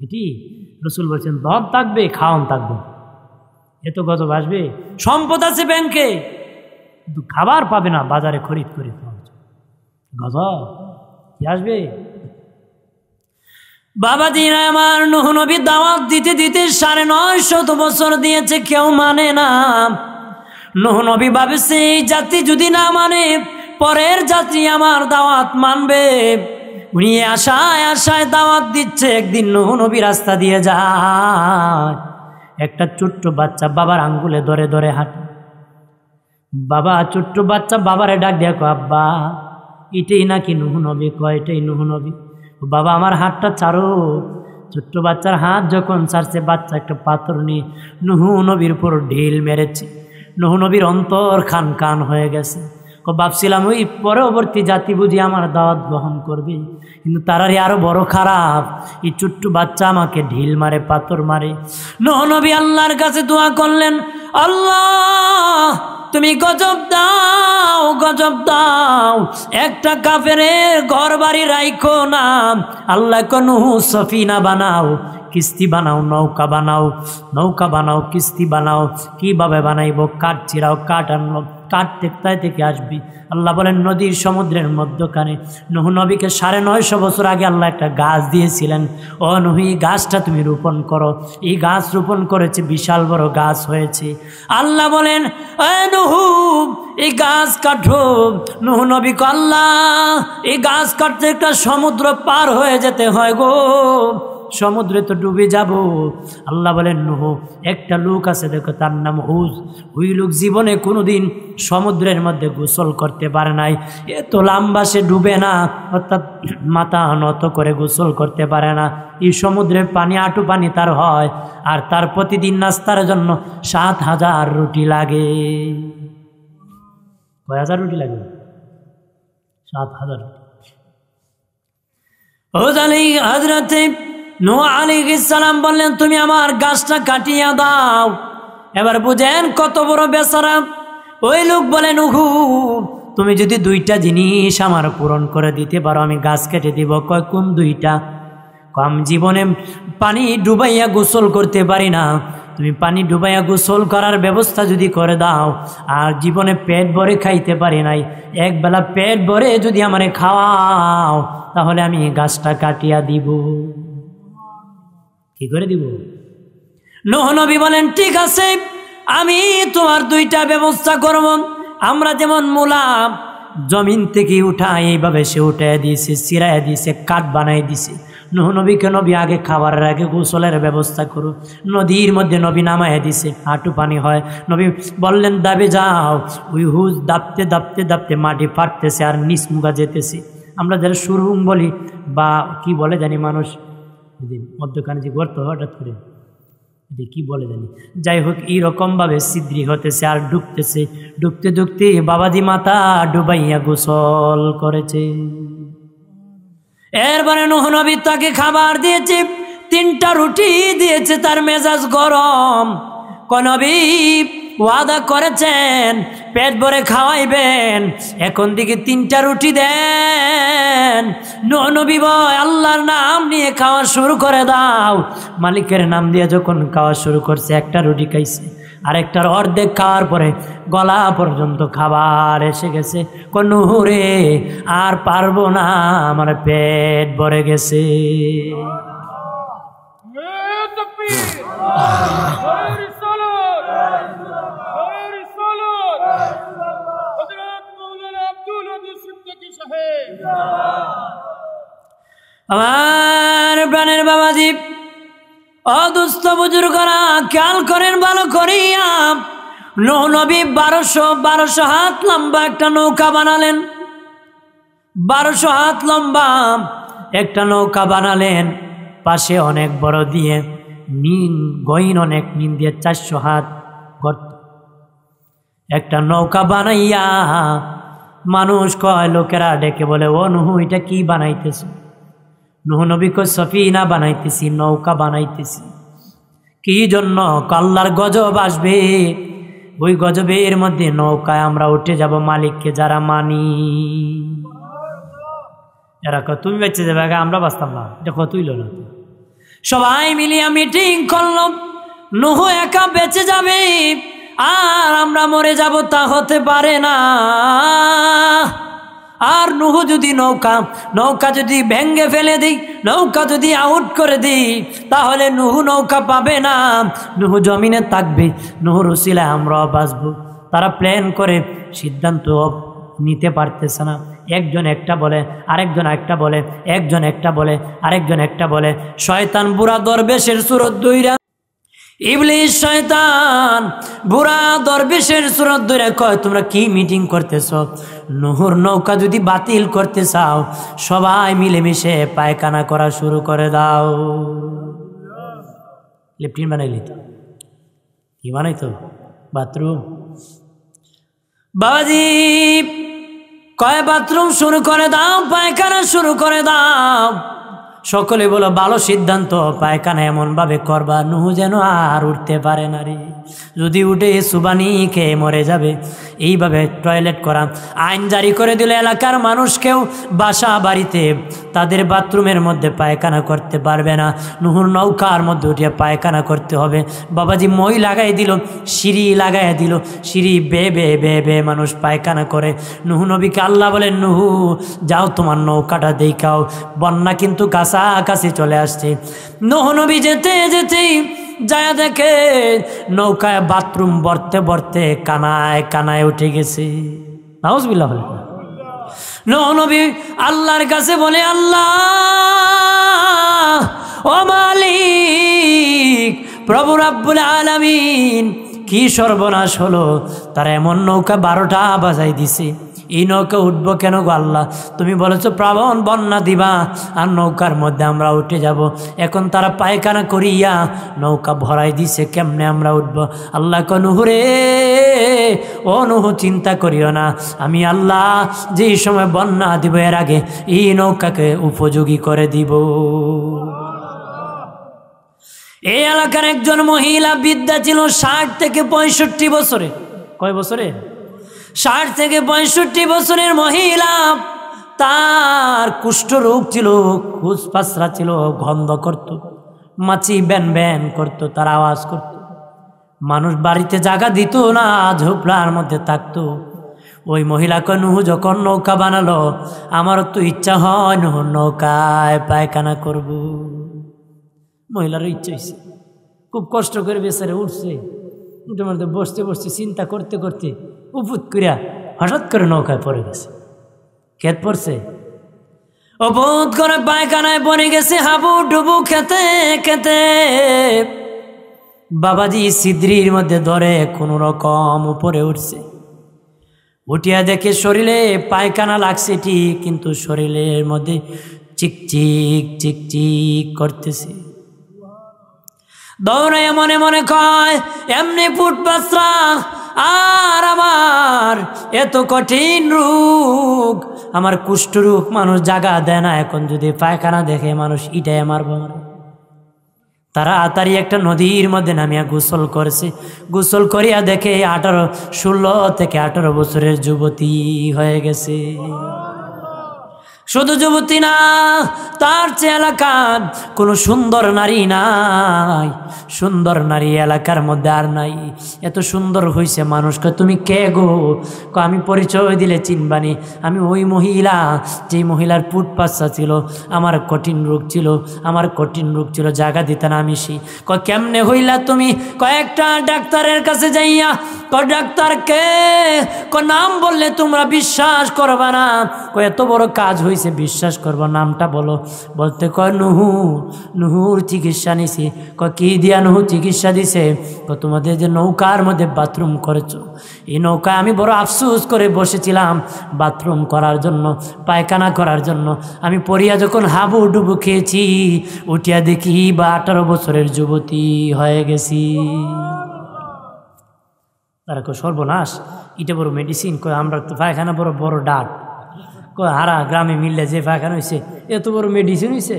এটি রসুল বলছেন ধন থাকবে খাওয়ান থাকবে, এত গজব আসবে। সম্পদ আছে ব্যাংকে কিন্তু খাবার পাবে না, বাজারে খরিদ করে গজব কি আসবে। বাবাজিরা আমার, নূহ নবী দাওয়াত দিতে দিতে 950 বছর দিয়েছে, কেউ মানে না। নূহ নবী ভাবছে এই জাতি যদি না মানে পরের জাতি আমার দাওয়াত মানবে। উনি আশায় আশায় দাওয়াত দিচ্ছে। একদিন নূহ নবী রাস্তা দিয়ে যায়, একটা ছোট্ট বাচ্চা বাবার আঙ্গুলে ধরে ধরে হাঁটে। বাবা ছোট্ট বাচ্চা বাবারে ডাক দিয়ে কয়, আব্বা এটাই নাকি নূহ নবী? কয় এটাই নূহ নবী। বাবা আমার হাতটা ছাড়ো। ছোট্ট বাচ্চার হাত যখন ছাড়ছে, বাচ্চা একটা পাথর নিয়ে নূহ নবীর উপর ঢিল মেরেছে। নূহ নবীর অন্তর খান খান হয়ে গেছে। ভাবছিলাম ওই পরবর্তী জাতি বুঝি আমার দাওয়াত গ্রহণ করবে, কিন্তু তারারই আরো বড় খারাপ। এই ছোট্ট বাচ্চা আমাকে ঢিল মারে, পাথর মারে। নূহ নবী আল্লাহর কাছে দোয়া করলেন, আল্লাহ তুমি গজব দাও, গজব দাও, একটা কাফেরের ঘর বাড়ি রাইখো না। আল্লাহ নূহ সফিনা বানাও, কিস্তি বানাও, নৌকা বানাও, নৌকা বানাও, কিস্তি বানাও। কিভাবে বানাইব? কাঠ চিরাও, কাঠ আনলো, কাঠ কোথায় থেকে আসবি? আল্লাহ বলেন নদীর সমুদ্রের মধ্যখানে। নূহ নবীকে 950 বছর আগে আল্লাহ একটা গাছ দিয়েছিলেন, ও নূহ এই গাছটা তুমি রোপণ করো। এই গাছ রোপণ করেছে, বিশাল বড় গাছ হয়েছে। আল্লাহ বলেন এ নূহ এই গাছ কাটো। নূহ নবী কয়, আল্লাহ এই গাছ কাটতে একটা সমুদ্র পার হয়ে যেতে হয় গো, সমুদ্রে তো ডুবে যাব। আল্লাহ বলেন নূহ একটা লোক আছে দেখো, তার নাম হুদ। ওই লোক জীবনে কোনোদিন সমুদ্রের মধ্যে গোসল করতে পারে নাই, এত লম্বা সে ডুবে না, অর্থাৎ মাথা নত করে গোসল করতে পারে না। এই সমুদ্রের পানি আঁটু পানি তার হয়, আর তার প্রতিদিন নাস্তার জন্য 7000 রুটি লাগে। কয় হাজার রুটি লাগে? 7000 রুটি। হযরত নূহ আলাইহিস সালাম বললেন, তুমি আমার গাছটা কাটিয়ে দাও। এবার বুঝেন কত বড় বেচারা। ওই লোক বলে, নূহ তুমি যদি 2টা জিনিস আমার পূরণ করে দিতে পারো আমি গাছ কেটে দিব। কয় কোন 2টা? কম জীবনে পানি ডুবাইয়া গোসল করতে পারি না, তুমি পানি ডুবাইয়া গোসল করার ব্যবস্থা যদি করে দাও, আর জীবনে পেট ভরে খাইতে পারি নাই, একবেলা পেট ভরে যদি আমারে খাওয়াও, তাহলে আমি গাছটা কাটিয়া দিব। কি করে দিব? নূহ নবী বলেন, ঠিক আছে আমি তোমার 2টা ব্যবস্থা করব। আমরা যেমন মূলা জমিন থেকে উঠাই, এইভাবে সে উঠাই দিয়েছে, চিরাই দিয়েছে, কাঠ বানাই দিছে। নূহ নবীকে নবী আগে খাবারের আগে গোসলের ব্যবস্থা করো। নদীর মধ্যে নবী নামায় দিছে, হাঁটু পানি হয়। নবী বললেন দাবে যাও। ওই হুজ দাপতে দাপতে দাপতে মাটি ফাটতেছে আর নিচ মুগা যেতেছে। আমরা যারা সুরুং বলি বা কি বলে জানি মানুষ, মধ্যখানে যে গর্ত হঠাৎ করে কি বলে জানি, যাই হোক এইরকমভাবে ছিদ্রি হতেছে আর ডুবতেছে। ডুবতে ডুবতে বাবাজি মাথা ডুবাইয়া গোসল করেছে। এরপরে নূহ নবী তাকে খাবার দিয়েছে, 3টা রুটি দিয়েছে, তার মেজাজ গরম। নবী ওয়াদা করেছেন পেট ভরে খাওয়াইবেন, এখন দিকে 3টা রুটি দেন। নূহ নবী বয় আল্লাহর নাম নিয়ে খাওয়া শুরু করে দাও। মালিকের নাম দিয়ে যখন খাওয়া শুরু করছে, একটা রুটি খাইছে, আরেকটার অর্ধেক খাওয়ার পরে গলা পর্যন্ত খাবার এসে গেছে। নূহ রে আর পারবো না, আমার পেট ভরে গেছে। আমার প্রাণের বাবাজি, অদুস্থ বুজুর্গরা খেয়াল করেন ভালো করিয়া। নূহ নবী 1200 হাত লম্বা একটা নৌকা বানালেন। 1200 হাত লম্বা একটা নৌকা বানালেন, পাশে অনেক বড় দিয়ে গহীন অনেক নিন দিয়ে 400 হাত গর্ত। একটা নৌকা বানাইয়া মানুষ কয়, লোকেরা ডেকে বলে, ও নূহ এটা কি বানাইতেছে? নূহ নবী কয় সফিনা বানাইতেছি, নৌকা বানাইতেছি। কি জন্য? আল্লাহর গজব আসবে, ওই গজবের মধ্যে নৌকায় আমরা উঠে যাব মালিককে যারা মানি। এরা কয় তুমি বেঁচে যাবে, আগে আমরা বাঁচতাম না, এটা কতই লো না। সবাই মিলিয়া মিটিং করলো, নূহ একা বেঁচে যাবে আর আমরা মরে যাব তা হতে পারে না। আর নূহ যদি নৌকা যদি ভেঙ্গে ফেলে দিই, নৌকা যদি আউট করে দিই, তাহলে নূহ নৌকা পাবে না, নূহ জমিনে থাকবে, নূহর উসিলায় আমরাও বাঁচব। তারা প্ল্যান করে সিদ্ধান্ত নিতে পারতেছে না। একজন একটা বলে, আরেকজন একটা বলে, একজন একটা বলে, আরেকজন একটা বলে। শয়তান বুড়া দরবেশের সুরত ধইরা, ইবলিস শয়তান বুড়া দরবেশের সুরত ধরে কয়, তোমরা কি মিটিং করতেছ? নূহর নৌকা যদি বাতিল করতে চাও, সবাই মিলেমিশে পায়খানা করা শুরু করে দাও। লেফটিন বানাইলি তো, কি বানাইতো? বাথরুম। বাবাজি কয় বাথরুম শুরু করে দাও, পায়খানা শুরু করে দাও। সকলে বলো ভালো সিদ্ধান্ত, পায়খানা এমন ভাবে করবা নূহ যেন আর উঠতে পারে না রে, যদি উঠে সুবানি খেয়ে মরে যাবে। এইভাবে টয়লেট করা আইন জারি করে দিল, এলাকার মানুষকেও বাসা বাড়িতে তাদের বাথরুমের মধ্যে পায়খানা করতে পারবে না, নূহর নৌকার মধ্যে উঠে পায়খানা করতে হবে। বাবাজি মই লাগাই দিল, সিঁড়ি লাগাই দিল, সিঁড়ি বে বে বে বে মানুষ পায়খানা করে। নূহ নবীকে আল্লাহ বলেন, নূহ যাও তোমার নৌকাটা দেখাও, বন্যা কিন্তু কাছাকাছি চলে আসছে। নূহ নবী যেতে যেতেই যায় দেখে নৌকায় বাথরুম ভরতে ভরতে কানায় কানায় উঠে গেছে। নাউজুবিল্লাহ। নূহ নবী আল্লাহর কাছে বলে, আল্লাহ ও মালিক, প্রভু রাব্বুল আলামিন, কি সর্বনাশ হলো, তারা এমন নৌকা 12টা বাজাই দিছে, এই নৌকা উঠবো কেন গো আল্লাহ? তুমি বলেছো প্লাবন বন্যা দিবা আর নৌকার মধ্যে আমরা উঠে যাব, এখন তারা পায়খানা করিয়া নৌকা ভরাই দিছে, কেমনে আমরা উঠবো? আল্লাহ কয়, নূহ রে, ও নূহ চিন্তা করিও না, আমি আল্লাহ যেই সময় বন্যা দিব এর আগে এই নৌকাকে উপযোগী করে দিব। এই এলাকার একজন মহিলা বিদ্যা ছিল 60 থেকে 65 বছরে। কয় বছরে? 60 থেকে 65 বছরের মহিলা। তার কুষ্ঠরোগ ছিল, খুসপাসরা ছিল, গন্ধ করত, মাছি ব্যান ব্যান করত, তার আওয়াজ করত, মানুষ বাড়িতে জায়গা দিত না, ঝোপড়ার মধ্যে থাকতো। ওই মহিলাকে নূহ যখন নৌকা বানালো, আমারও তো ইচ্ছা হয় নূহর নৌকায় পায়খানা করব। মহিলারও ইচ্ছা হয়েছে, খুব কষ্ট করে বেচারে উঠছে, উঠে মধ্যে বসতে বসতে চিন্তা করতে করতে উপুত করিয়া হঠাৎ করে নৌকায় পড়ে গেছে। খেত পড়ছে, অবোধ করে পায়খানায় পড়ে গেছে, হাবু ডুবু খেতে খেতে। বাবাজি সিদ্রির মধ্যে ধরে কোনো রকম উপরে উঠছে, উঠিয়া দেখে শরীরে পায়খানা লাগছে ঠিক, কিন্তু শরীরের মধ্যে চিকচিক চিকচিক করতেছে। দৌড়ে মনে মনে কয়, এমনি ফুটপাসরা আর আমার এত কঠিন রোগ, আমার কুষ্ঠরোগ, মানুষ জায়গা দেয় না, এখন যদি পায়খানা দেখে মানুষ ইটায় মারব। তাড়াতাড়ি একটা নদীর মধ্যে নামিয়া গোসল করেছে, গোসল করিয়া দেখে 16 থেকে 18 বছরের যুবতী হয়ে গেছে। শুধু যুবতী না, তার চেয়ে এলাকার কোনো সুন্দর নারী নাই, সুন্দর নারী এলাকার মধ্যে আর নাই। এত সুন্দর হয়েছে, মানুষকে তুমি কে গো? আমি পরিচয় দিলে চিনবানি, আমি ওই মহিলা, যেই মহিলার পুট পাচ্ছা ছিল, আমার কঠিন রোগ ছিল, আমার কঠিন রোগ ছিল, জায়গা দিতে না আমি। কেমনে হইলা তুমি? কয়েকটা ডাক্তারের কাছে যাইয়া, ডাক্তারকে নাম বললে তোমরা বিশ্বাস করবা না, এত বড় কাজ হয়েছে, বিশ্বাস করবো, নামটা বলো। বলতে কয় নূহ, নূহর চিকিৎসা নিছি। কি দিয়া নূহ চিকিৎসা দিছে? তোমাদের যে নৌকার মধ্যে বাথরুম করেছো, এই নৌকায় আমি বড় আফসোস করে বসেছিলাম বাথরুম করার জন্য, পায়খানা করার জন্য। আমি পড়িয়া যখন হাবু ডুবু খেয়েছি, উঠিয়া দেখি 18 বছরের যুবতী হয়ে গেছি। তারা কয় সর্বনাশ, এটা বড় মেডিসিন। কয় আমরা তো পায়খানা বড় বড় ডাক, কয় হারা গ্রামে মিললে যে পায়খানা হয়েছে এত বড় মেডিসিন হয়েছে।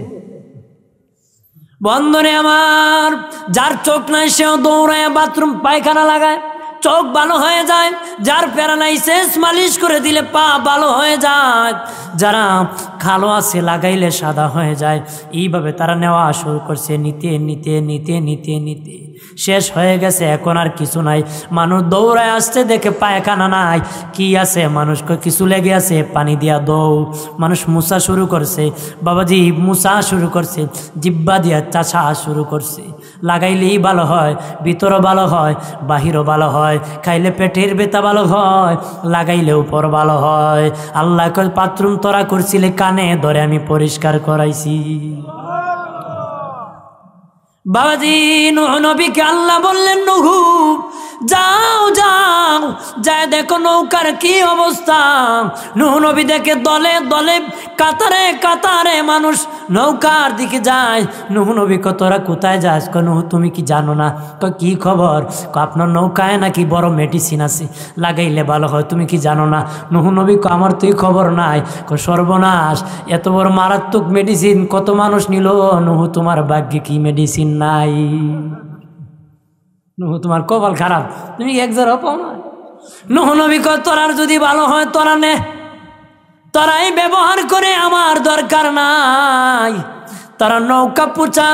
বন্ধনে আমার, যার চোখ নাই সেও দৌড়ায় বাথরুম পায়খানা লাগায়, চোখ ভালো হয়ে যায়, যার প্যারালাইসিস মালিশ করে দিলে পা ভালো হয়ে যায়, যারা কালো আছে লাগাইলে সাদা হয়ে যায়। এইভাবে তারা নেওয়া শুরু করছে, নিতে নিতে নিতে নিতে নিতে শেষ হয়ে গেছে। এখন আর কিছু নাই। মানুষ দৌড়ায় আসছে, দেখে পায়খানা নাই, কি আছে? মানুষকে কিছু লেগে আছে, পানি দিয়া দৌড়। মানুষ মুছা শুরু করছে, বাবাজি মুছা শুরু করছে, জিব্বা দিয়া চাষা শুরু করছে। লাগাইলেই ভালো হয়, ভিতরও ভালো হয়, বাহিরও ভালো হয়, খাইলে পেটের ব্যথা ভালো হয়, লাগাইলে উপর ভালো হয়। আল্লাহ বাথরুম তোরা করছিলে, কানে ধরে আমি পরিষ্কার করাইছি। বাবাজি নূহ নবীকে আল্লাহ বললেন, নূহ যাও যাও, যায় দেখো নৌকার কি অবস্থা। নূহ নবী দেখে দলে দলে কাতারে কাতারে মানুষ নৌকার দিকে যায়। নূহ নবী কো তোরা কোথায় যাস? কো নূহ তুমি কি জানো না? কো কি খবর? কো আপনার নৌকায় নাকি বড় মেডিসিন আছে, লাগাইলে ভালো হয়, তুমি কি জানো না? নূহ নবী কো আমার তুই খবর নাই। কো সর্বনাশ, এত বড় মারাত্মক মেডিসিন কত মানুষ নিল। নূহ তোমার ভাগ্যে কি মেডিসিন নাই? নূহ তোমার কপাল খারাপ, তুমি এক জায়গায় পাও না। নূহ নবী কয় তোরার যদি ভালো হয় তোরা নে, তোরাই ব্যবহার করে, আমার দরকার নাই। তারা নৌকা পুছা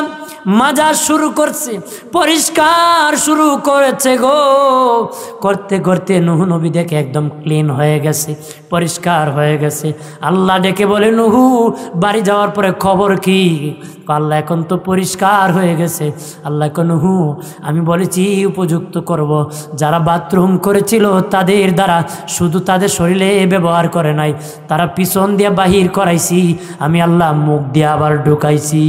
মাজা শুরু করছে, পরিষ্কার শুরু করেছে গো। করতে করতে নূহ নবী দেখে একদম ক্লিন হয়ে গেছে, পরিষ্কার হয়ে গেছে। আল্লাহ ডেকে বলে, নূহ বাড়ি যাওয়ার পরে খবর কি? আল্লাহ এখন তো পরিষ্কার হয়ে গেছে। আল্লাহ কো নূহ আমি বলেছি উপযুক্ত করব। যারা বাথরুম করেছিল তাদের দ্বারা শুধু তাদের শরীরে ব্যবহার করে নাই, তারা পিছন দিয়ে বাহির করাইছি, আমি আল্লাহ মুখ দিয়ে আবার ঢুকাইছি।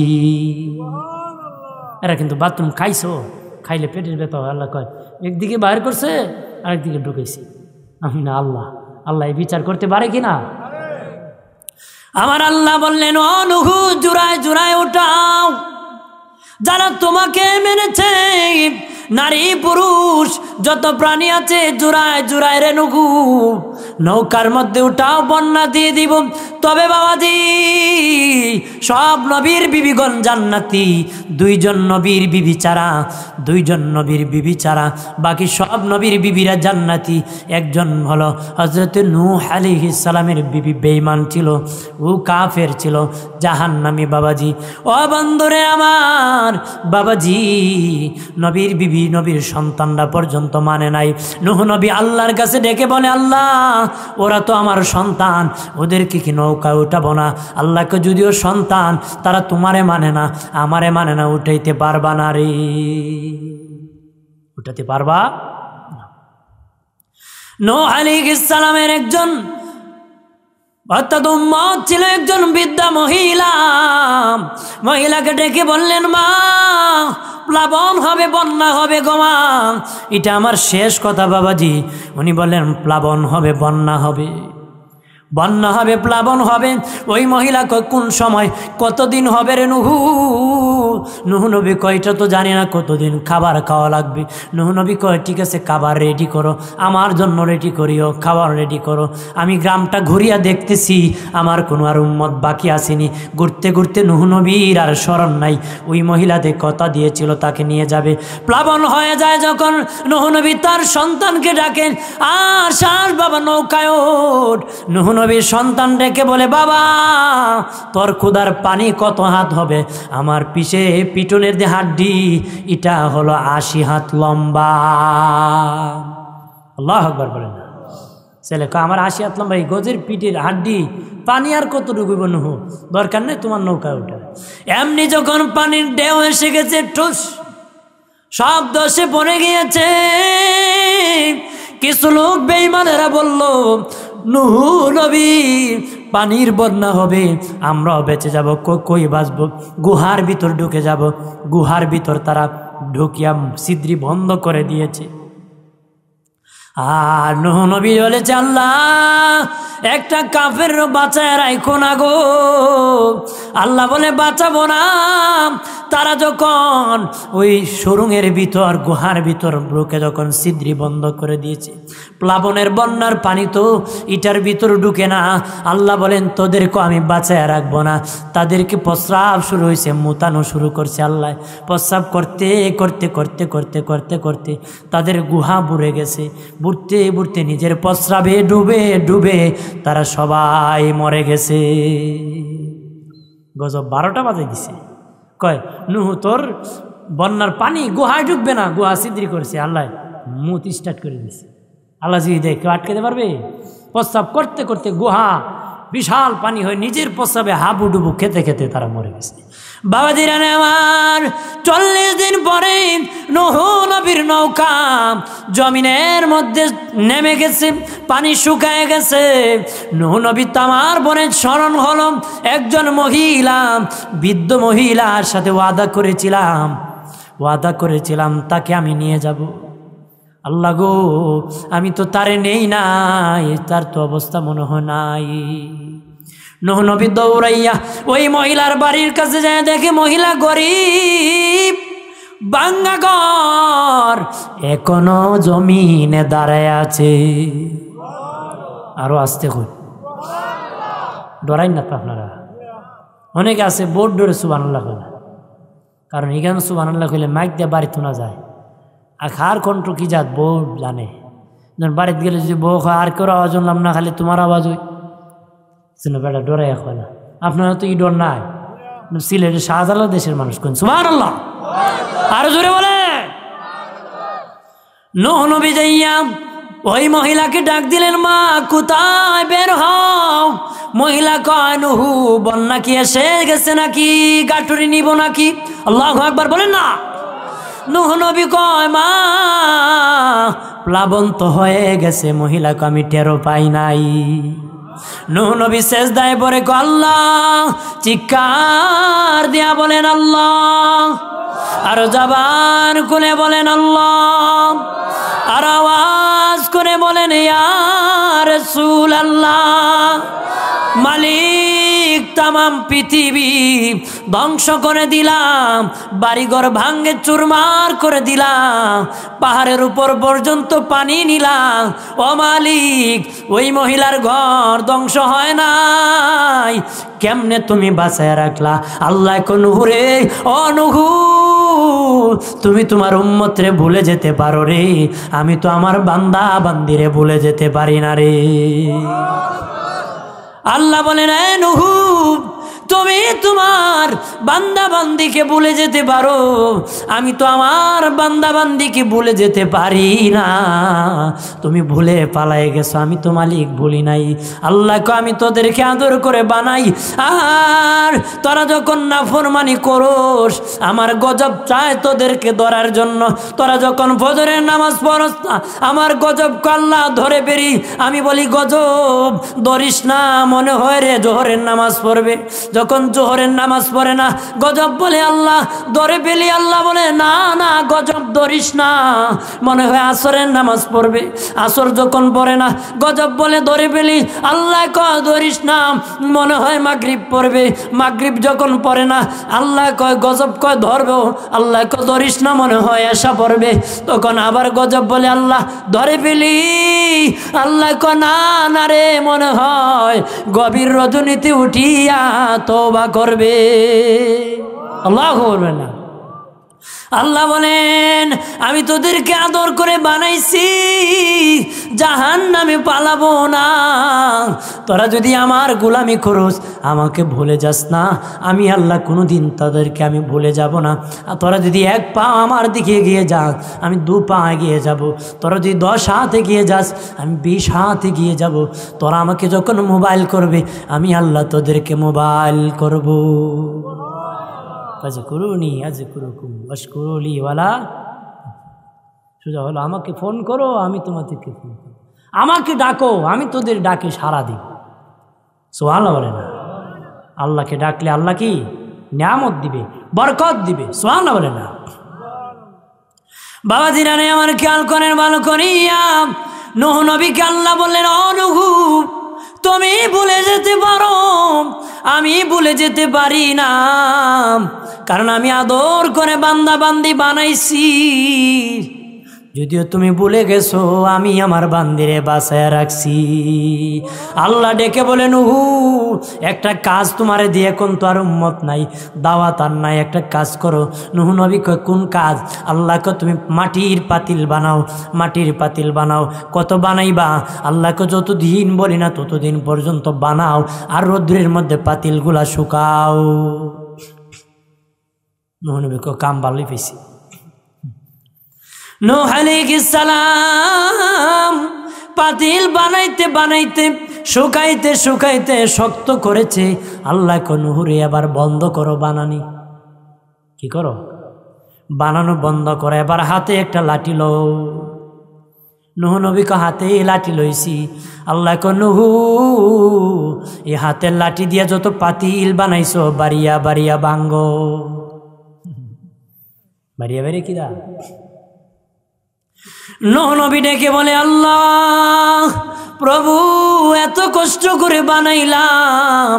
এরা কিন্তু বাথরুম খাইছো, খাইলে পেটের ব্যথা হয়। আল্লাহ কয় একদিকে বাহির করছে, আরেকদিকে ঢুকাইছি। আমি না আল্লাহ, আল্লাহ বিচার করতে পারে কিনা? আমার আল্লাহ বললেন, ও নূহ জুড়ায় জুড়ায় উঠাও, যারা তোমাকে মেনেছে, নারী পুরুষ যত প্রাণী আছে জুড়ায় জুড়ায় রে নূহ নৌকার মধ্যে উঠাও, বন্যা দিয়ে দিব। তবে বাবাজি সব নবীর বিবিগণ জান্নাতি, দুইজন নবীর বিবি ছাড়া, দুইজন নবীর বিবি ছাড়া বাকি সব নবীর বিবিরা জান্নাতি। একজন হলো হযরত নূহ আলাইহিস সালামের বিবি, বেঈমান ছিল, ও কাফের ছিল, জাহান্নামী। বাবাজি ও বন্ধুরে আমার, বাবাজি নবীর বিবি নবীর সন্তানরা পর্যন্ত মানে নাই। নূহ নবী আল্লাহর কাছে ডেকে বলে, আল্লাহ ওরা তো আমার সন্তান, ওদেরকে কি নৌকা উঠাবো না? আল্লাহকে যদিও সন্তান, তারা তোমারে মানে না, আমারে মানে না, উঠাইতে পারবা না রে, উঠাতে পারবা? নূহ আলাইহিস সালামের একজন অর্থাৎ উম্মত ছিল, একজন বৃদ্ধা মহিলা। মহিলাকে ডেকে বললেন, মা প্লাবন হবে, বন্যা হবে গো মা। এটা আমার শেষ কথা বাবাজি। উনি বললেন প্লাবন হবে, বন্যা হবে, বন্যা হবে, প্লাবন হবে। ওই মহিলা কোন সময়, কতদিন হবে রে নূহ? নূহ নবী কয়টা তো জানি না, কতদিন খাবার খাওয়া লাগবে। নূহ নবী কয় ঠিক আছে, খাবার রেডি করো, আমার জন্য রেডি করিও, খাবার রেডি করো। আমি গ্রামটা ঘুরিয়া দেখতেছি, আমার কোনো আর উম্মত বাকি আসেনি। ঘুরতে ঘুরতে নূহ নবীর আর স্মরণ নাই। ওই মহিলাদের কথা দিয়েছিল তাকে নিয়ে যাবে। প্লাবন হয়ে যায় যখন, নূহ নবী তার সন্তানকে ডাকেন, আর শ্বাস বাবা নৌকায় ওঠ। নূহ নবীর সন্তান ডেকে বলে, বাবা তোর ক্ষুধার পানি কত হাত হবে? আমার পিছে পিটনের যে হাড্ডি, এটা হলো 80 হাত লম্বা। আল্লাহু আকবার বলেন। ছেলে আমার 80 হাত লম্বা, এই গজের পিঠের হাড্ডি, পানি আর কত ডুবিব? নূহ দরকার নেই, তোমার নৌকায় ওঠে। এমনি যখন পানির ঢেউ এসে গেছে, ঠুস শব্দ সে পড়ে গিয়েছে। কিছু লোক বেঈমানেরা বলল, নূহ নবী পানির বন্যা হবে, আমরাও বেঁচে যাব, কই বাঁচবো? গুহার ভিতর ঢুকে যাব। গুহার ভিতর তারা ঢুকিয়া ছিদ্রি বন্ধ করে দিয়েছে। আর নূহ নবী বলেছে, আল্লাহ একটা কাফের বাঁচায় রাখো না গো। আল্লাহ বলে বাঁচাবো না, তারা যখন ওই সুরঙ্গের ভিতর গুহার ভিতর ঢুকে যখন ছিদ্রি বন্ধ করে দিয়েছে, প্লাবনের বন্যার পানি তো ইটার ভিতর ঢুকে না। আল্লাহ বলেন তোদেরকে আমি বাঁচায় রাখবো না। তাদেরকে প্রস্রাব শুরু হয়েছে, মুতানো শুরু করছে। আল্লাহ প্রস্রাব করতে করতে করতে করতে করতে করতে তাদের গুহা বুড়ে গেছে। বুড়তে বুড়তে নিজের প্রস্রাবে ডুবে ডুবে তারা সবাই মরে গেছে। গজব 12টা বাজে দিছে। কয় নুহ তোর বন্যার পানি গুহায় ঢুকবে না, গুহা ছিদ্রি করছে। আল্লাহ মুত স্টার্ট করে দিছে। আল্লাহ যদি দেখ কেউ আটকাতে পারবে? প্রস্রাব করতে করতে গুহা বিশাল পানি হয়, নিজের প্রস্রাবে হাবুডুবু খেতে খেতে তারা মরে গেছে। বাবাজিরা আমার 40 দিন পরে নূহ নবীর নৌকা জমিনের মধ্যে নেমে গেছে, পানি শুকায় গেছে। নূহ নবী তামার বনের স্মরণ হলো। একজন মহিলা, বৃদ্ধ মহিলার সাথে ওয়াদা করেছিলাম তাকে আমি নিয়ে যাব। আল্লাহ গো, আমি তো তারে নেই নাই, তার তো অবস্থা মনে হয় নাই। নূহ নবী দৌড়াইয়া ওই মহিলার বাড়ির কাছে যায়, দেখে মহিলা গরিব, ভাঙা ঘর, এখনো জমিনে দাঁড়ায় আছে। আরো আসতে কই, ডরাই না তো আপনারা। অনেকে আছে বোর্ড ডরে সুবহানাল্লাহ কয় না, কারণ এখানে সুবহানাল্লাহ কইলে মাইক দিয়ে বাড়ি তোলা যায়। আর খার কণ্ঠ কি জাত বউ জানে। বাড়িতে গেলে যদি বউ আর কেউ আওয়াজ শুনলাম না, খালি তোমার আওয়াজ ওই বেটা ডরে এখন না। আপনারা তো ই ডর নাই। সিলেটের শাহজালাল দেশের মানুষ কোন সুবহানাল্লাহ, আরো জোরে বলে। নূহ নবী যাইয়া ওই মহিলাকে ডাক দিলেন, মা কোথায়, বের হও। মহিলা কয়, নূহ বন্যা কি এসে গেছে নাকি, গাটুরি নিব নাকি? আল্লাহু আকবার বলেন না। নূহ নবী কয়, মা প্লাবন তো হয়ে গেছে। মহিলাকে আমি টেরো পাই নাই। নূহ নবী সেজদায় পড়ে কয়, আল্লাহ, চিৎকার দিয়া বলেন আল্লাহ, আরো জবান খুলে বলেন আল্লাহ, আর আওয়াজ করে বলেন ইয়া রাসূলুল্লাহ। মালিক, তামাম পৃথিবী ধ্বংস করে দিলাম, বাড়িঘর ভাঙ্গে চুরমার করে দিলাম, পাহাড়ের উপর পর্যন্ত পানি নিলাম। ও মালিক, ওই মহিলার ঘর ধ্বংস হয় নাই, কেমনে তুমি বাঁচায় রাখলা? আল্লাহ কোন হুরে, ও নূহ, তুমি তোমার উম্মতরে ভুলে যেতে পারো রে, আমি তো আমার বান্দা বান্দিরে ভুলে যেতে পারি না রে। আল্লাহ বলেন, এ নূহ, তুমি তোমার বান্দা বান্দিকে ভুলে যেতে পারো, আমি তো আমার বান্দা বান্দিকে ভুলে যেতে পারি না। তুমি ভুলে পালায়ে গেছো, আমি তো মালিক ভুলি নাই। আল্লাহকে আমি তোদেরকে আদর করে বানাই, আর তোরা যখন নাফরমানি করোস আমার গজব চায় তোদেরকে ধরার জন্য। তোরা যখন ফজরের নামাজ পড়স আমার গজব আল্লাহ ধরে বেরি, আমি বলি গজব ধরিস না, মনে হয় রে জোহরের নামাজ পড়বে। যখন জোহরের নামাজ পড়ে না গজব বলে আল্লাহ ধরে ফেলি, আল্লাহ বলে না না গজব ধরিস না, মনে হয় আসরের নামাজ পড়বে। আসর যখন পড়ে না গজব বলে ধরে ফেলি, আল্লাহ কয় ধরিস না, মনে হয় মাগরিব পড়বে। মাগরিব যখন পড়ে না আল্লাহ কয় গজব কয় ধরবো, আল্লাহ কয় ধরিস না, মনে হয় এশা পড়বে। তখন আবার গজব বলে আল্লাহ ধরে ফেলি, আল্লাহ কয় না না রে, মনে হয় গভীর রজনীতে উঠিয়া তওবা করবে। আল্লাহ করবে না। আল্লাহ বলেন, আমি তোদেরকে আদর করে বানাইছি, জাহান্নামে পালাবো না। তোরা যদি আমার গোলামি করস, আমাকে ভুলে যাস না, আমি আল্লাহ কোনোদিন তাদেরকে আমি ভুলে যাব না। আর তোরা যদি 1 পা আমার দিকে এগিয়ে যাস, আমি 2 পা এগিয়ে যাব। তোরা যদি 10 হাত এগিয়ে যাস, আমি 20 হাত এগিয়ে যাব। তোরা আমাকে যখন মোবাইল করবে, আমি আল্লাহ তোদেরকে মোবাইল করব। আজকুরুনি আজকুরুকুম ওয়াশকুরুলি ওয়ালা। সোজা হলো, আমাকে ফোন করো, আমি তোমাদেরকে ফোন করব। আমাকে ডাকো, আমি তোদের ডাকে সাড়া দিব। সুবহানাল্লাহ বলে না। আল্লাহকে ডাকলে আল্লাহ কি নিয়ামত দিবে, বরকত দিবে। সুবহানাল্লাহ বলে না। বাবা জিরানে আমার খেয়াল করেন ভালো করিয়া, নূহ নবীকে আল্লাহ বললেন, ও নূহ, তুমি ভুলে যেতে পারো, আমি ভুলে যেতে পারি না, কারণ আমি আদর করে বান্দা বান্দি বানাইছি। যদিও তুমি ভুলে গেছো আমি আমার বান্দিরে বাঁচায় রাখছি। আল্লাহ ডেকে বলে নুহু একটা কাজ তোমারে দিয়ে কোন তো আর উম্মত নাই, দাওয়াত আর নাই, একটা কাজ করো। নুহু নবী কয় কোন কাজ? আল্লাহকে তুমি মাটির পাতিল বানাও, মাটির পাতিল বানাও। কত বানাইবা? আল্লাহকে যতদিন বলি না ততদিন পর্যন্ত বানাও, আর রৌদ্রের মধ্যে পাতিলগুলা শুকাও। নুহু নবী কয় কাম ভালোই পেয়েছি। নূহ আলাইহিস সালাম পাতিল বানাইতে বানাইতে শুকাইতে শুকাইতে শক্ত করেছে। আল্লাহ কো নুহুরে এবার বন্ধ করো বানানি। কি করো? বানানো বন্ধ করো। এবার হাতে একটা লাঠি লও। নুহু নবী কো হাতে লাঠি লইছি। আল্লাহ কো নুহু এই হাতের লাঠি দিয়া যত পাতিল বানাইছো বাড়িয়া বাড়িয়া ভাঙ্গো। বাড়িয়া বাড়িয়া কি দা? নূহ নবী ডেকে বলে আল্লাহ প্রভু এত কষ্ট করে বানাইলাম,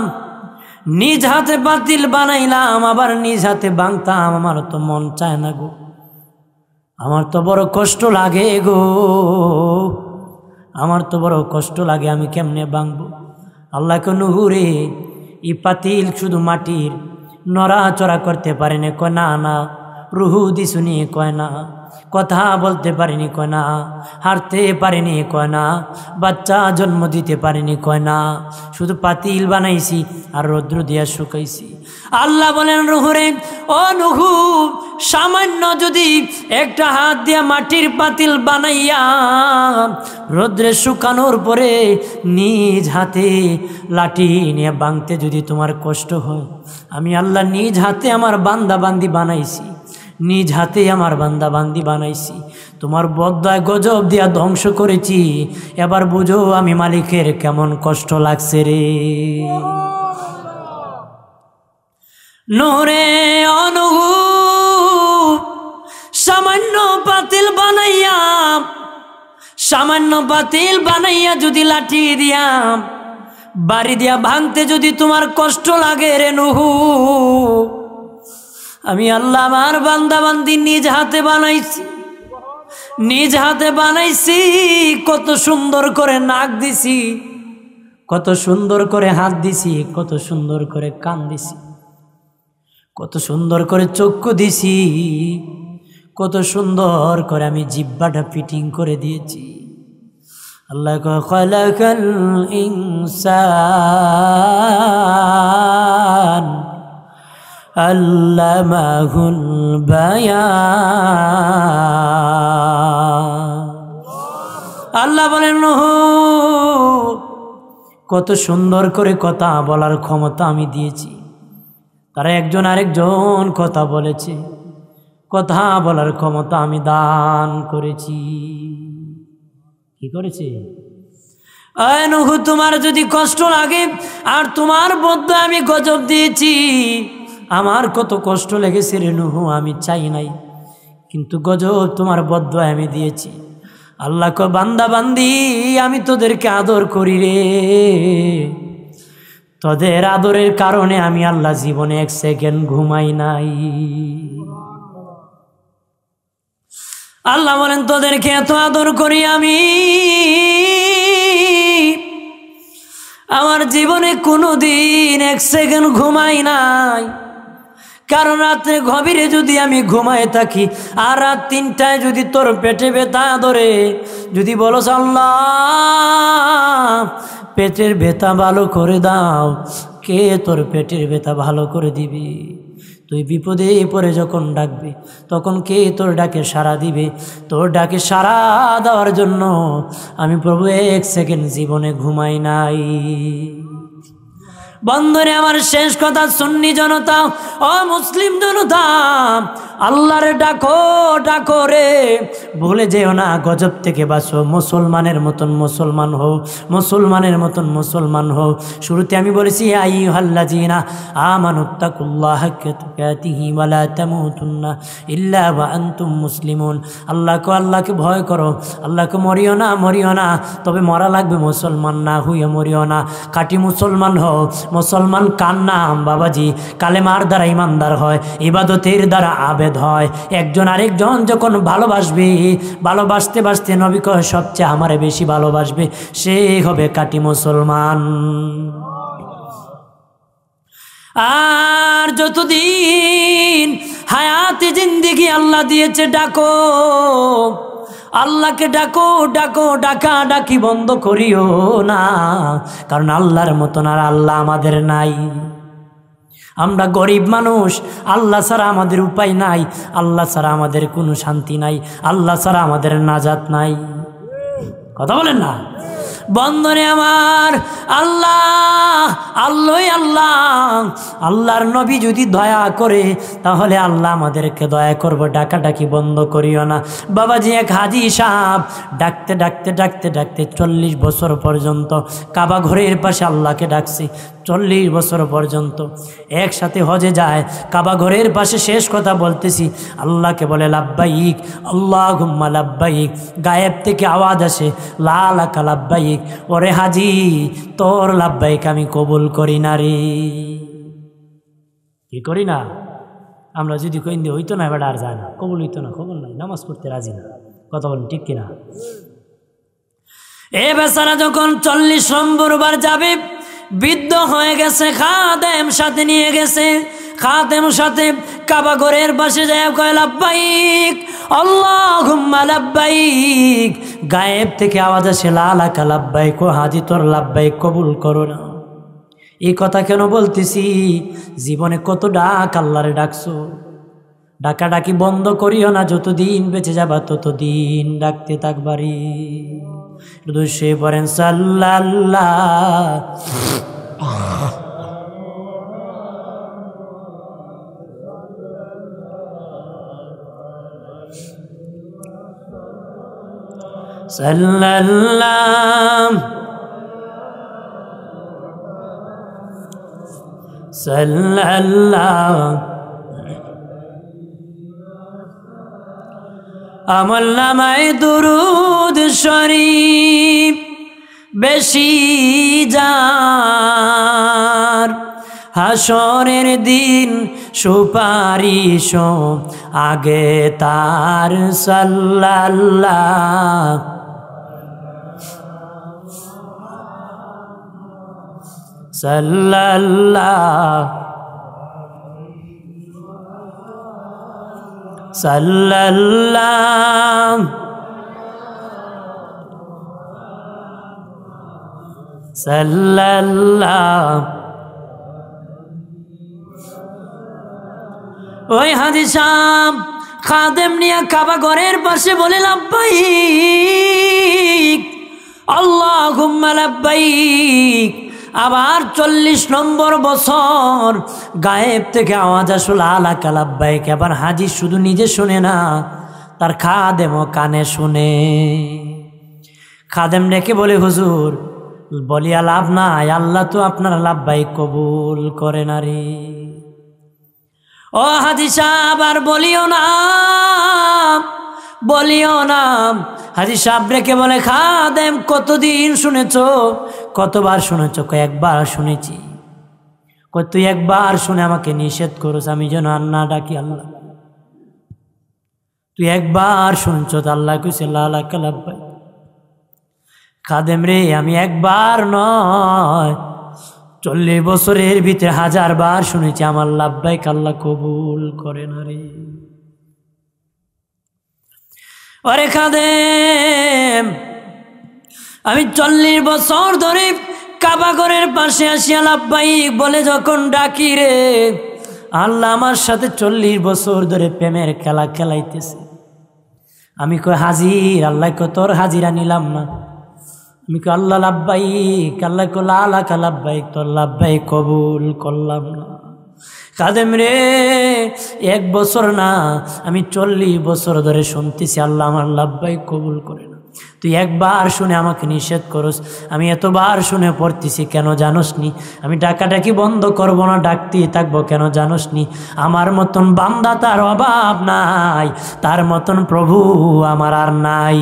নিজ হাতে পাতিল বানাইলাম, আবার নিজ হাতে ভাঙতাম, আমার তো মন চায় না গো, আমার তো বড় কষ্ট লাগে গো, আমার তো বড় কষ্ট লাগে, আমি কেমনে ভাঙবো? আল্লাহ কে নুহু রে এই পাতিল শুধু মাটির নড়াচড়া করতে পারেনি। কয় না না। রুহু দিশুনি? কয় না। কথা বলতে পারিনি? কয় না। হাঁটতে পারিনি? কয় না। বাচ্চা জন্ম দিতে পারিনি? কয় না। শুধু পাতিল বানাইছি আর রৌদ্র দিয়া শুকাইছি। আল্লাহ বলেন নুহুরে ও নুহু সামান্য যদি একটা হাত দিয়া মাটির পাতিল বানাইয়া রৌদ্রে শুকানোর পরে নিজ হাতে লাঠি নিয়ে ভাঙতে যদি তোমার কষ্ট হয়, আমি আল্লাহ নিজ হাতে আমার বান্দা বান্দি বানাইছি, নিজ হাতে আমার বান্দা বান্দি বানাইছি, তোমার বদদয় গজব দিয়া ধ্বংস করেছি, এবার বুঝো আমি মালিকের কেমন কষ্ট লাগছে রে। নুরে অনুহু সামান্য পাতিল বানাইয়া, সামান্য পাতিল বানাইয়া যদি লাঠি দিয়া বাড়ি দিয়া ভাঙতে যদি তোমার কষ্ট লাগে রে নুহু, আমি আল্লাহ আমার বান্দা বান্দি নিজ হাতে বানাইছি, নিজ হাতে বানাইছি। কত সুন্দর করে নাক দিছি, কত সুন্দর করে হাত দিছি, কত সুন্দর করে কান দিছি, কত সুন্দর করে চক্ষু দিছি, কত সুন্দর করে আমি জিহ্বাটা ফিটিং করে দিয়েছি। আল্লাহ খালাকাল ইনসান আল্লামাহুল বায়ান। আল্লাহ বলেন নুহু কত সুন্দর করে কথা বলার ক্ষমতা আমি দিয়েছি। তারা একজন আরেকজন কথা বলেছে, কথা বলার ক্ষমতা আমি দান করেছি। কি করেছে? আয় নুহু তোমার যদি কষ্ট লাগে আর তোমার বদ্ধ আমি গজব দিয়েছি, আমার কত কষ্ট লেগেছে রে নুহু, আমি চাই নাই, কিন্তু গজব তোমার বদ্ধ আমি দিয়েছি। আল্লাহ কো বান্দা বান্দি আমি তোদেরকে আদর করি রে, তোদের আদরের কারণে আমি আল্লাহ জীবনে এক সেকেন্ড ঘুমাই নাই। আল্লাহ বলেন তোদেরকে এত আদর করি আমি, আমার জীবনে কোনোদিন এক সেকেন্ড ঘুমাই নাই। কারণ রাত্রে গভীরে যদি আমি ঘুমায় থাকি আর রাত 3টায় যদি তোর পেটে ব্যথা ধরে, যদি বলস আল্লাহ পেটের ব্যথা ভালো করে দাও, কে তোর পেটের ব্যথা ভালো করে দিবি? তুই বিপদে পড়ে যখন ডাকবি তখন কে তোর ডাকে সাড়া দিবে? তোর ডাকে সাড়া দেওয়ার জন্য আমি প্রভু এক সেকেন্ড জীবনে ঘুমাই নাই। বন্ধুরে আমার শেষ কথা, সুন্নি জনতা ও মুসলিম জনতা, আল্লাহরে ডাকো ডাকো রে, ভুলে যেও না, গজব থেকে বাঁচো, মুসলমানের মতন মুসলমান হও, মুসলমানের মতন মুসলমান হও। শুরুতে আমি বলেছি ইয়া আইয়ুহাল্লাযীনা আমানুত্তাকুল্লাহা হাক্কা তুকাতিহি ওয়া লা তামুতুন্না ইল্লা ওয়া আনতুম মুসলিমুন। আল্লাহকে ভয় করো, আল্লাহকে মরিও না, তবে মরা লাগবে মুসলমান না হইয়া মরিও না। খাঁটি মুসলমান হও। মুসলমান কার নাম বাবাজি? কালেমার দ্বারা ইমানদার হয়, ইবাদতের দ্বারা আবেদ হয়। একজন আরেকজন যখন ভালোবাসবে, ভালোবাসতে বাসতে নবী কয় সবচেয়ে আমারে বেশি ভালোবাসবে, সে হবে খাঁটি মুসলমান। আর যতদিন হায়াতে জিন্দেগি আল্লাহ দিয়েছে, ডাকো আল্লাহকে, ডাকো ডাকো, ডাকা ডাকি বন্ধ করিও না, কারণ আল্লাহর মতন আর আল্লাহ আমাদের নাই। আমরা গরিব মানুষ, আল্লাহ ছাড়া আমাদের উপায় নাই, আল্লাহ ছাড়া আমাদের কোনো শান্তি নাই, আল্লাহ ছাড়া আমাদের নাজাত নাই। কথা বলেন না বন্ধনে আমার? আল্লাহ আল্লাহর নবী যদি দয়া করে তাহলে আল্লাহ আমাদেরকে দয়া করবো। ডাকাডাকি বন্ধ করিও না বাবাজি। এক হাজি সাহেব ডাকতে ডাকতে ডাকতে ডাকতে 40 বছর পর্যন্ত কাবা ঘরের পাশে আল্লাহকে ডাকছি। 40 বছর পর্যন্ত একসাথে হজে যায়, কাবা ঘরের পাশে শেষ কথা বলতেছি, আল্লাহকে বলে লাব্বাইক আল্লাহুম্মা লাব্বাইক। গায়েব থেকে আওয়াজ আসে লা লাকা লাব্বাইক। ওরে হাজি, তোর লাব্বাইক আমি কবুল করি না রে। কি করি না? আমরা যদি কই হইতো না, এবার আর যায় না, কবুল হইতো না, কবুল নাই, নামাজ পড়তে রাজি না। কথা বলেন ঠিক কিনা? এ বেচারা যখন 40 নম্বর বার যাবে, বৃদ্ধ হয়ে গেছে, খাদেম সাথে নিয়ে গেছে, খাদেম সাথে কাবা ঘরের পাশে যায়, কয় লাব্বাইক আল্লাহুম্মা লাব্বাইক। গায়েব থেকে আওয়াজ আসে লা লাকা লাব্বাইক। ও হাজি, তোর লাব্বাইক কবুল করো না। এই কথা কেন বলতেছি? জীবনে কত ডাক আল্লাহরে ডাকছো, ডাকাডাকি বন্ধ করিও না। যতদিন বেঁচে যাবা ততদিন ডাকতে থাকবারি। দুশে পড়েন সাল্লাল্লাহু সাল্লাল্লাহু আমল নামায় দুরুদ শরীফ বেশি যার, হাসরের দিন সুপারিশ আগে তার। সাল্লাল্লাহু সাল্লাল্লাহু সাল্লাল্লাহু সাল্লাল্লাহু। ওই হাজি সাহেব খাদেম নিয়ে কাবা ঘরের পাশে বলে লাব্বাইক আল্লাহুম্মা লাব্বাইক। আবার 40 নম্বর বছর গায়েব থেকে আওয়াজ আসলো লা লাকা লাব্বাইক। এবার হাজি শুধু নিজে শুনে না, তার খাদেমও কানে শুনে। খাদেম ডেকে বলে হুজুর, বলিয়া লাভ নাই, আল্লাহ তো আপনার লাব্বাইক কবুল করে না রে। ও হাজি সাহেব আর বলিও না, বলিও না। হাজি সাহেব রেখে বলে খাদেম কতদিন শুনেছ, কতবার শুনেছ? কয়েকবার শুনেছি। কই তুই একবার শুনে আমাকে নিষেধ করছ আমি যেন আর না ডাকি আল্লাহ। তুই একবার শুনছ তো আল্লাহ কইছে লা লাকা লাব্বাইক। খাদেম রে, আমি একবার নয় 40 বছরের ভিতরে 1000 বার শুনেছি আমার লাব্বাইক আল্লাহ কবুল করে না রে। ওরে খাদেম, আমি 40 বছর ধরে কাবা ঘরের পাশে আসিয়া লাব্বাইক বলে যখন ডাকি রে, আল্লাহ আমার সাথে 40 বছর ধরে প্রেমের খেলা খেলাইতেছে। আমি কই হাজির, আল্লাহ কই তোর হাজিরা নিলাম না। আমি কই আল্লাহ লাব্বাইক, আল্লাহ কই লা লাকা লাব্বাইক, তোর লাব্বাইক কবুল করলাম না। খাদেম রে, 1 বছর না, আমি 40 বছর ধরে শুনতেছি আল্লাহ আমার লাব্বাইক কবুল করে না। তুই একবার শুনে আমাকে নিষেধ করস, আমি এতবার শুনে পড়তেছি, কেন জানোস নি? আমি ডাকাডাকি বন্ধ করব না, ডাকতেই থাকবো, কেন জানোস নি? আমার মতন বান্দা তার অভাব নাই, তার মতন প্রভু আমার আর নাই।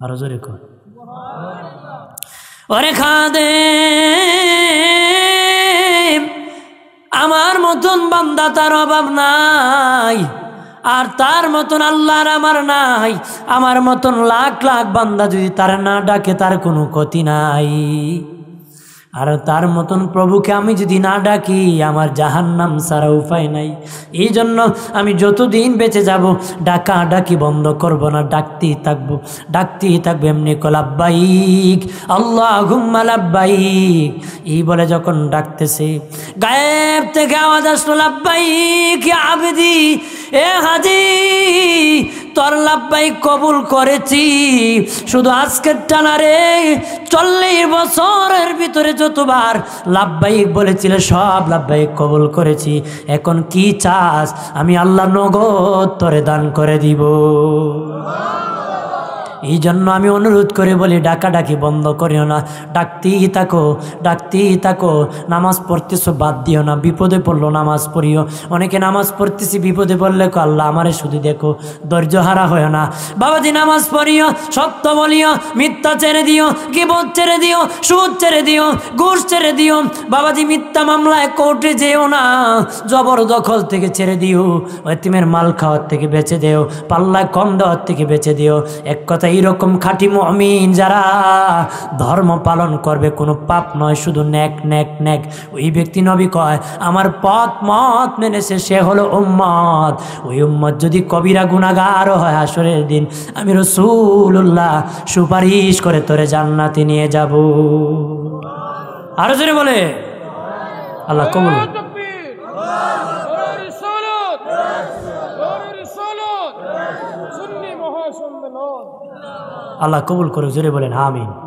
আরো জোরে কর। ওরে খাদেম, আমার মতন বান্দা তার অভাব নাই, আর তার মতন আল্লাহর আমার নাই। আমার মতন লাখ লাখ বান্দা যদি তার না ডাকে তার কোনো ক্ষতি নাই, আর তার মতন প্রভুকে আমি যদি না ডাকি আমার জাহান্নাম ছাড়া উপায় নাই। এই জন্য আমি যতদিন বেঁচে যাব ডাকা ডাকি বন্ধ করব না, ডাকতেই থাকবো, ডাকতেই থাকবো। এমনি লাব্বাইক আল্লাহুম্মা লাব্বাইক এই বলে যখন ডাকতেছে, গায়েব থেকে আওয়াজ আসলো, লাব্বাইক ইয়া আবদি, এ হাজি তোর লাব্বাইক কবুল করেছি। শুধু আজকের টানা রে, 40 বছরের ভিতরে যতবার লাব্বাইক বলেছিল সব লাব্বাইক কবুল করেছি। এখন কি চাস? আমি আল্লাহ নগদ তোরে দান করে দিব। এই জন্য আমি অনুরোধ করে বলি, ডাকাডাকি বন্ধ করিও না, ডাকতেই থাকো, ডাকতেই থাকো। নামাজ পড়তেছো বাদ দিও না, বিপদে পড়লো নামাজ পড়িও। অনেকে নামাজ পড়তেছি, বিপদে পড়লে আল্লাহ আমারে শুধু দেখো, ধৈর্য হারা হয় না। বাবাজি নামাজ পড়িও, সত্য বলিও, মিথ্যা ছেড়ে দিও, গীবত ছেড়ে দিও, সুদ ছেড়ে দিও, ঘুষ ছেড়ে দিও। বাবাজি মিথ্যা মামলায় কোর্টে যেও না, জবরদখল থেকে ছেড়ে দিও, এতিমের মাল খাওয়ার থেকে বেঁচে দিও, পাল্লায় কম দেওয়ার থেকে বেঁচে দিও। এক কথা, এইরকম খাঁটি মুমিন যারা ধর্ম পালন করবে, কোনো পাপ নয়, শুধু নেক নেক নেক। ওই ব্যক্তি নবী কয় আমার পথ মত মেনেছে, সে হলো উম্মত। ওই উম্মত যদি কবিরা গুনাহগার হয়, হাসরের দিন আমি রাসূলুল্লাহ সুপারিশ করে তোরে জান্নাতে নিয়ে যাব। আরো জোরে বলে আল্লাহ কবুল। আল্লাহ কবুল করুক, জোরে বলেন আমিন।